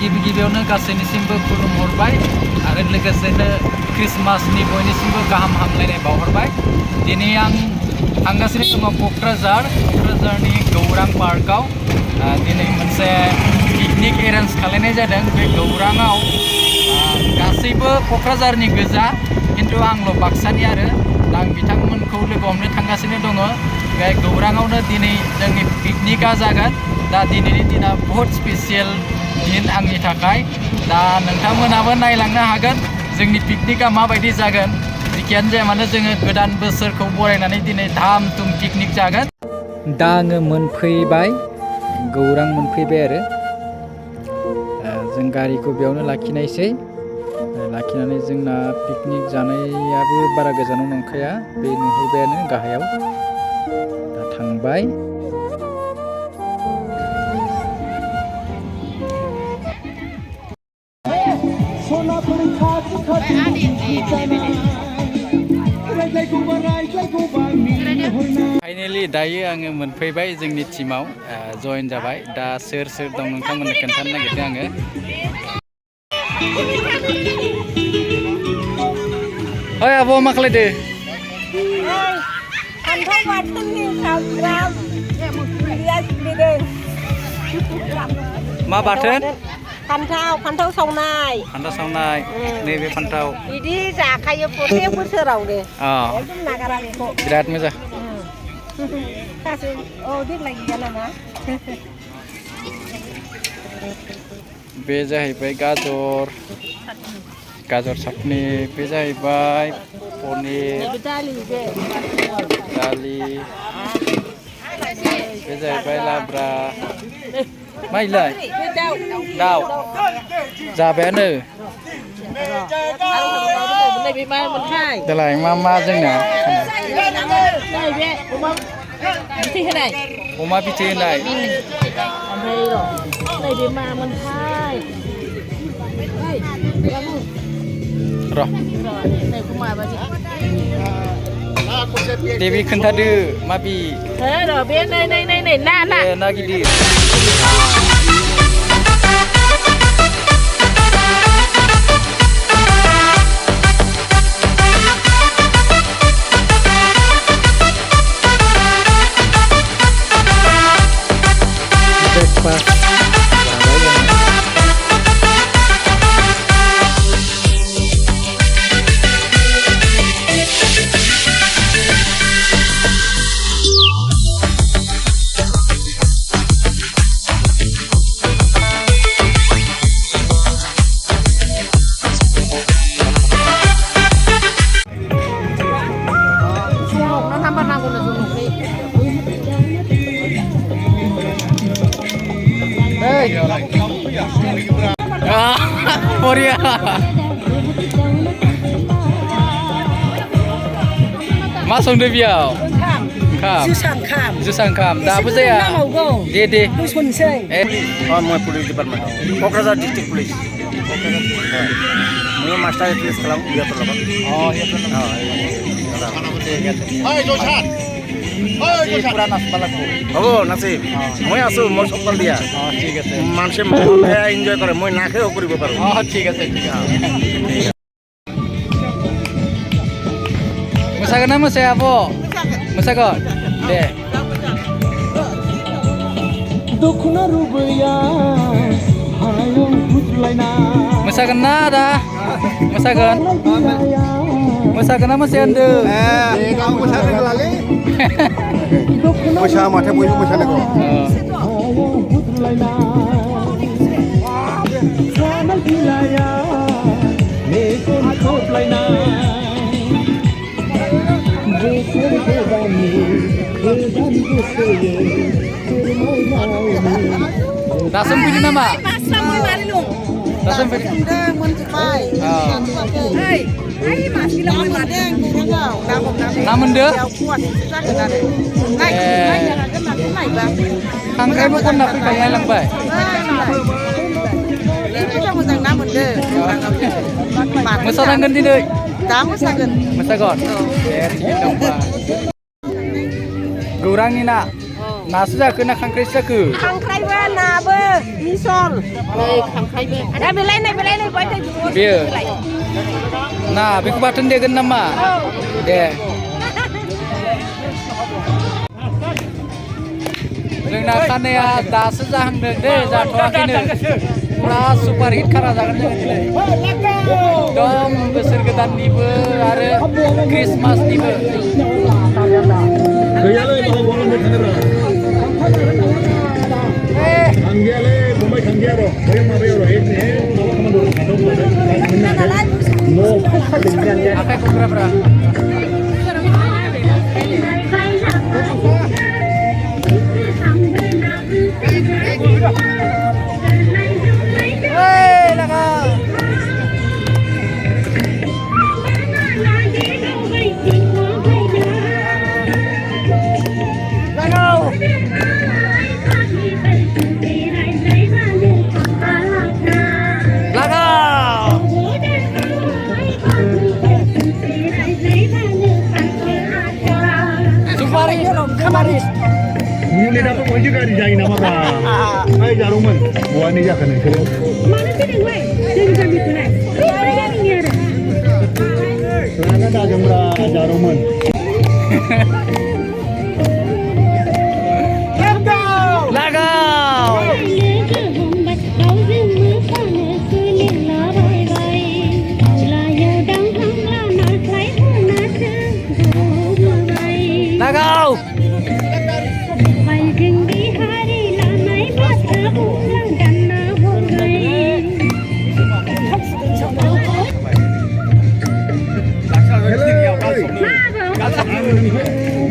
गिबियावनो गासैनिसिमबो खुलुमहरबाय आरो लोगोसेनो क्रिसमासनि बयनिसिमबो गाहाम हामलायनाय बावहरबाय। दिनै आं थांगासिनो दङ क'क्राझारनि गौरां पार्कआव। दिनै मोनसे पिकनिक एरेन्ज खालामनाय जादों। बे गौराङाव गासैबो क'क्राझारनि गोजा, खिन्थु आंल' बाक्सानि आरो आं बिथांमोनखौ लोगो हमनो थांगासिनो दङ। बे गौराङावनो दिनै जोंनि पिकनिकआ जागोन। दा दिनैनि दिना बहुत स्पेसियेल दिन आंनि थाखाय। दा नोंथांमोनाबो नायलांनो हागोन जोंनि पिकनिकआ माबायदि जागोन। जिखियानो जाया मानो जोङो गोदान बोसोरखौ बरायनानै दिनै धाम धुम पिकनिक जागोन। दा आङो मोनफैबाय, गौरां मोनफैबाय आरो जों गारिखौ बेयावनो लाखिनायसै। लाखिनानै जोंना पिकनिक जानायाबो बारा गोजानाव नंखाया, बे नुहुरबायानो गाहायाव। दा थांबाय। फाइनेलि दायो आङो मोनफैबाय, जोंनि टिमाव जइन जाबाय। दा सोर सोर दं नोंथांमोननो खोन्थानो नागिरदों आङो। ओइ आब' मा खालायदो? फान्थाव बाथोननि सामब्राम पियाज सिफ्लेदों। मा बाथोन? फान्थाव सावनाय। फान्थाव सावनाय, नैबे फान्थाव। बिदि जाखायो प्रत्येक बोसोरावनो। एकदम नागारा बेखौ। बिराद मोजां। देग्लाय गैया नामा? बे जाहैबाय गाजर साटनि, बे जाहैबाय पनिर, दालि, बे जाहैबाय लाब्रा। माइलाय दाउ जाबायानो। देलाय मा जोंना अमा बिथै होनाय। देबि खोन्थादो माबि बे नै ना गिदिर। Korea. मा संदो बेयाव? जोसा ओंखाम। दाबो जाया। दे संसै। मैं police department Kokrajhar district police. मैं मास्टार पुलिस खालाम इयाथ लगा। পুরা নাচবালাকো হ'ব নাচিম। মই আছো, মই চকল দিয়া। ঠিক আছে। মানুষে মহে এনজয় কৰে, মই নাখেও কৰিব পাৰো। ঠিক আছে ঠিক আছে। मोसागोन ना मोसाया आब'? मोसागोन दे। मोसागोन ना आदा? मोसागोन? मोसागोन ना मोसाया होनदों? आं मोसानो रोंलालै। मोसा माथो बयबो मोसानांगौ। Langsung pilih nama. Dasampai. Sunda mencapai. Hei, hei masih lama mana kurang namun deh. Naik, naik bang. Kangkai mau kon napi kaya lang ba? Ini kita mau namun deh. Masa nanggan di deh. Kamu sagen. Masa gon. Sige dong ba. Gurangin na. Nasu jago na kangkai jago. Kangkai mana be? Misol. Kangkai be. Ada belai buat itu. Biar. Nah, biku batan dia gen nama. Deh. Neng nakan ya das jahang deh jatuh kini. Pura super hit kara jangan jangan. Dom besar kedan nibe, are Christmas nibe. Gaya lo itu bolong bertanya bro. Anggia le, Bombay anggia bro. Bayang mana bro? Ini, kalau kamu dulu kado boleh. No, Akai kubra bra. Hey, laga. Ini dapat poin juga di jalan nama pak. Ayo jaruman, buah ini ya kan itu. Mana sih deh, weh? Jadi kami tunai. Mereka ini ada. Selana dah jemra jaruman. Lagau. Lagau.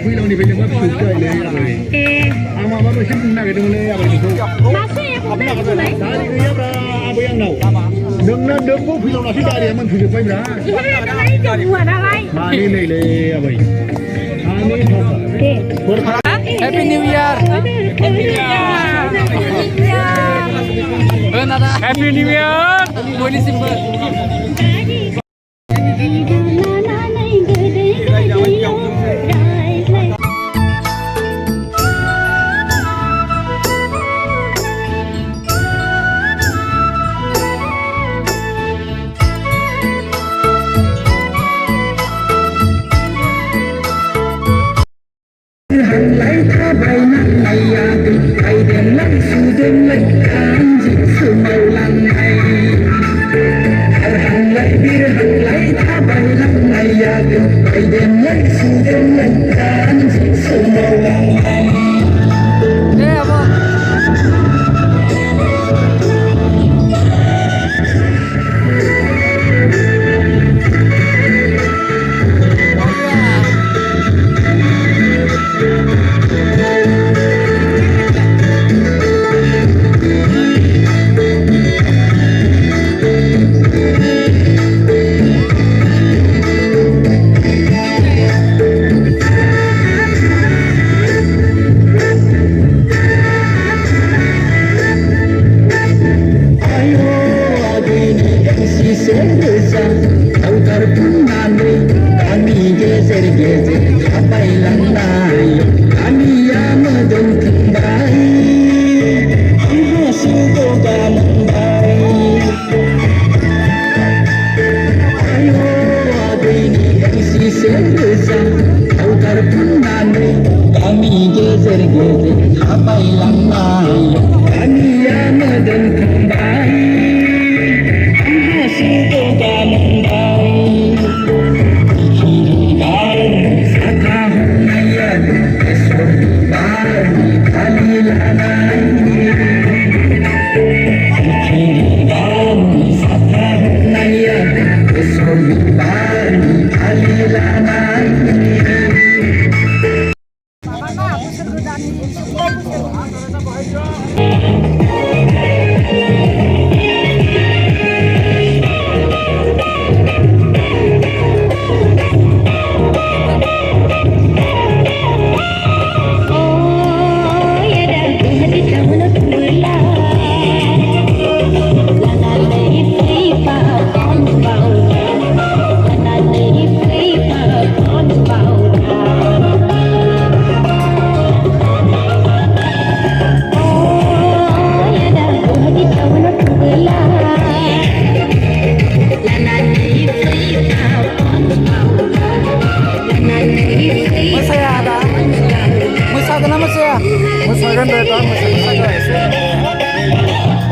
Film ni film apa suka le? Ama apa sih nak kita mulai apa itu? Masih ya, boleh tunai. Dari dia apa yang nau? Dengan debu film nasi dari yang mana tujuh poin dah? Ini ada lain, semua ada lain. Mani le apa ini? Ani apa? Happy New Year. Nada. Happy New Year. Boleh simple.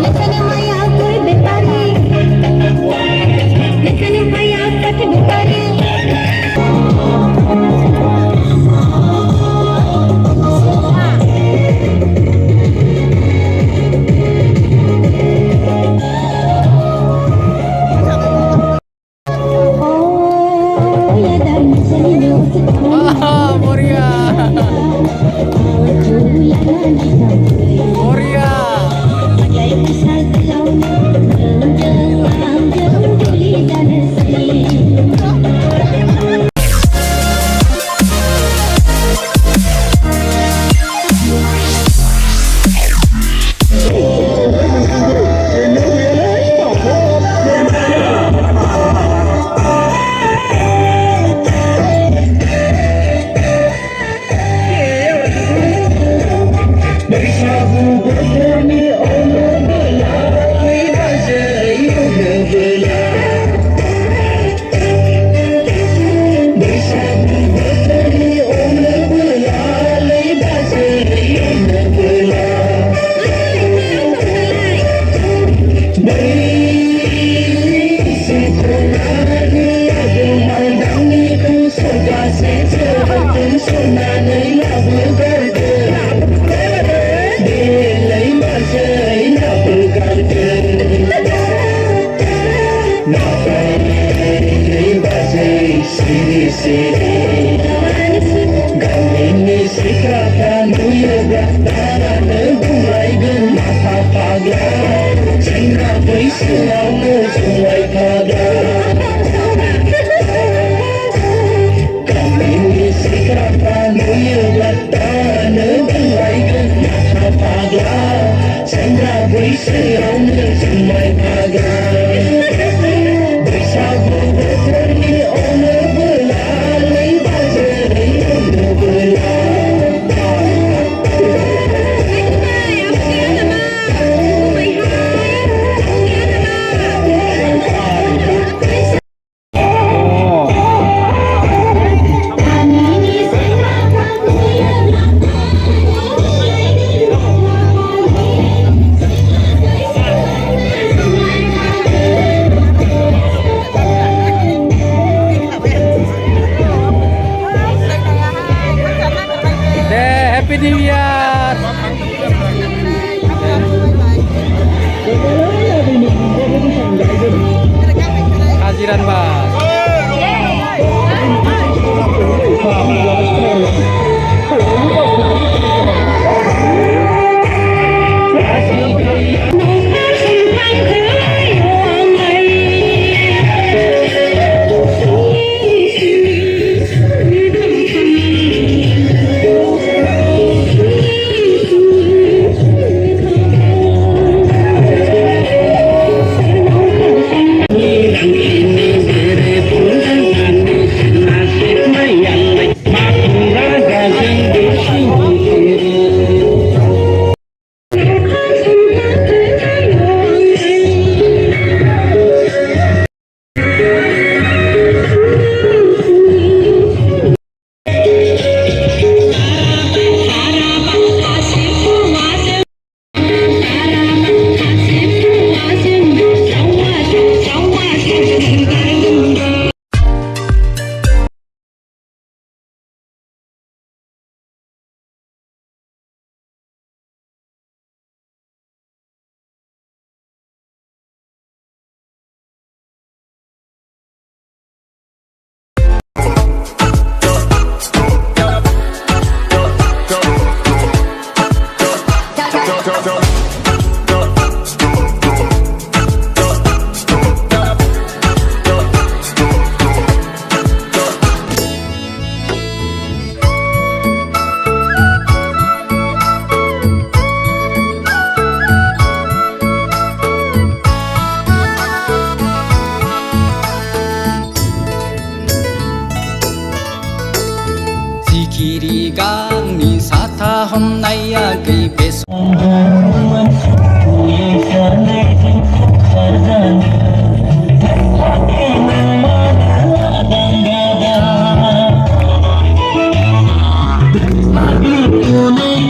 Lekane maya koi bepari, lekane maya kat bepari. Oh ya dan seni Moria. Moria. Happy New Year. Hajiran Bas. Kiri gangni sata homnaya gay beso.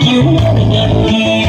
you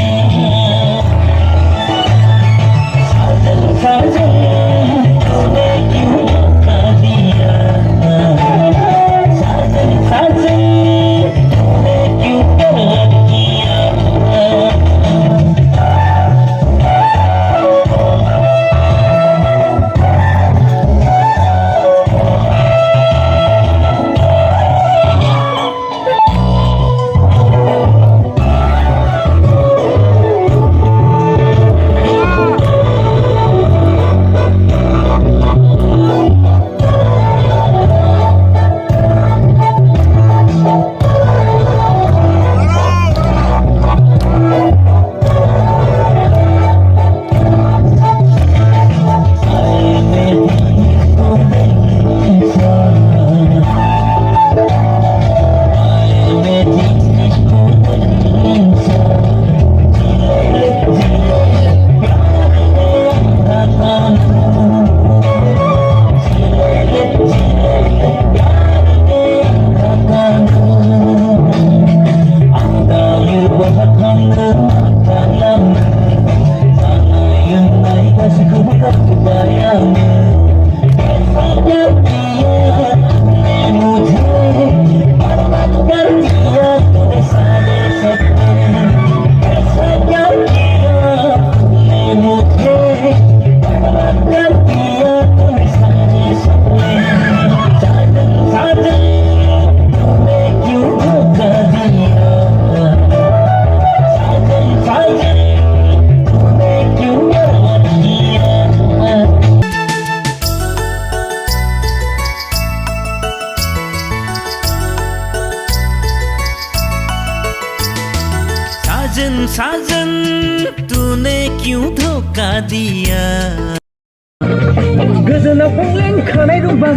गोजोनाव फंलें खानाय दंबा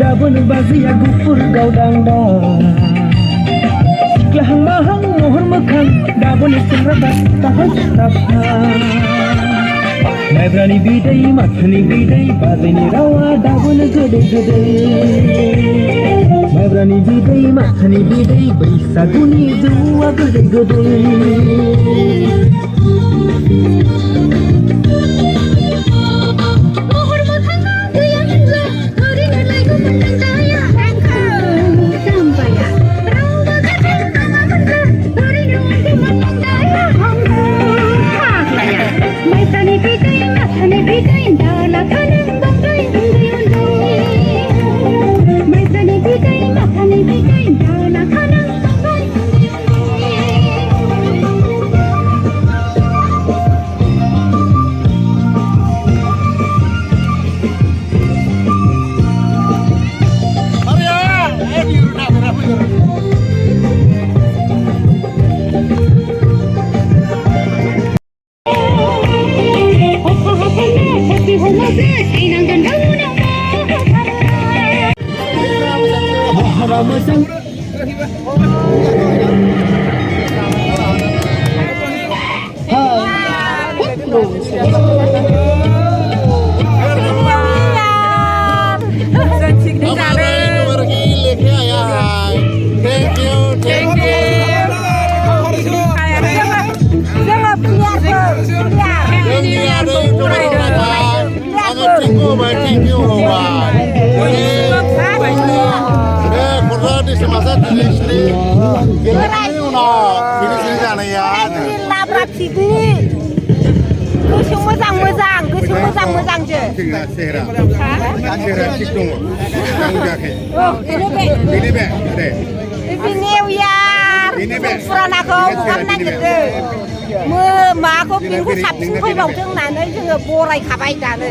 दाबोनो बाजैया गुफुर गावदांदां सिख्लाहां माहां महर मोखां दाबोनो सेंग्रा दाफा माइब्रानि बिदै माथानि बिदै बाजैनि रावा दाबोनो गोदै गोदै माइब्रानि बिदै माथानि बिदै बैसागुनि जौआ गोदै गोदै माखौ बिनिखौ साबसिन फैबावथों होननानै जोङो बरायखाबाय दानो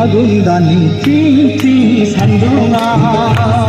Agundani cici sandungan